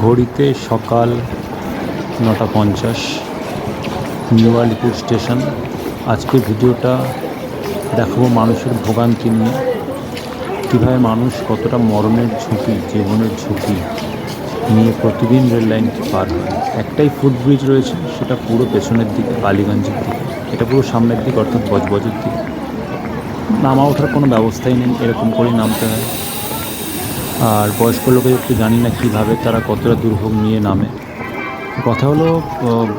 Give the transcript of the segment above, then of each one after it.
ঘড়িতে সকাল 9:50, new Alipur station. আজকের ভিডিওটা দেখাবো মানুষের ভোগান্তি নিয়ে, কীভাবে মানুষ কতটা মরণের ঝুঁকি, জীবনের ঝুঁকি নিয়ে প্রতিদিন রেল লাইনটি পার হয়। একটাই ফুটব্রিজ রয়েছে, সেটা পুরো পেছনের দিকে, বালিগঞ্জের দিকে। এটা পুরো সামনের দিকে, অর্থাৎ বজবজের দিকে। নামা ওঠার কোনো ব্যবস্থাই নেই, এরকম করেই নামতে হয়। আর বয়স্ক লোকেদের তো জানি না কীভাবে তারা কতটা দুর্ভোগ নিয়ে নামে। কথা হলো,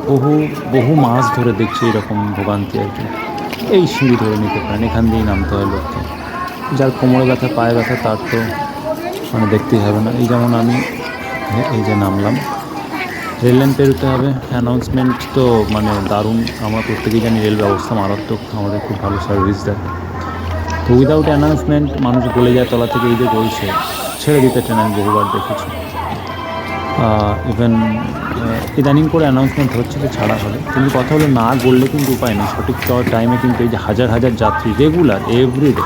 বহু বহু মাস ধরে দেখছি এরকম ভোগান্তি আর কি। এই সিঁড়ি ধরে নিতে পারেন, এখান দিয়েই নামতে হয় লোককে। যার কোমরে ব্যথা, পায়ে ব্যথা, তার তো মানে দেখতেই হবে না। এই যেমন আমি এই যে নামলাম, রেল লাইন পেরোতে হবে। অ্যানাউন্সমেন্ট তো মানে দারুণ। আমরা প্রত্যেকেই জানি রেল ব্যবস্থা মারাত্মক, আমাদের খুব ভালো সার্ভিস দেয়। তো উইদাউট অ্যানাউন্সমেন্ট মানুষ গলে যায় তলা থেকে। এই যে বলছে ছেড়ে দিতে ট্রেন, আমি বহুবার দেখেছি। ইভেন ইদানিং করে অ্যানাউন্সমেন্ট হচ্ছে যে ছাড়া হবে, কিন্তু কথা হলো না গড়লে কিন্তু উপায় নেই। সঠিক টাইমে কিন্তু এই যে হাজার হাজার যাত্রী রেগুলার এভরিডে,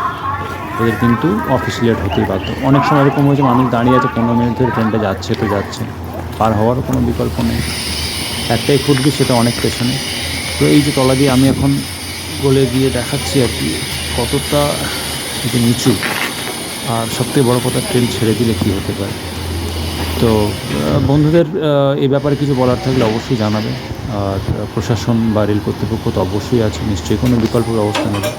এদের কিন্তু অফিস লেট হতেই বাধ্য। অনেক সময় এরকম হয়েছে মানুষ দাঁড়িয়ে আছে 15 মিনিট ধরে, ট্রেনটা যাচ্ছে তো যাচ্ছে, পার হওয়ারও কোনো বিকল্প নেই। একটাই ফুটবে, সেটা অনেক পেছনে। তো এই যে তলা দিয়ে আমি এখন গলে গিয়ে দেখাচ্ছি আর কি কতটা এটা নিচু। আর সবথেকে বড় কথা, ট্রেন ছেড়ে দিলে কী হতে পারে। তো বন্ধুদের এই ব্যাপারে কিছু বলার থাকলে অবশ্যই জানাবে। আর প্রশাসন বা রেল কর্তৃপক্ষ তো অবশ্যই আছে, নিশ্চয়ই কোনো বিকল্প ব্যবস্থা নেবে।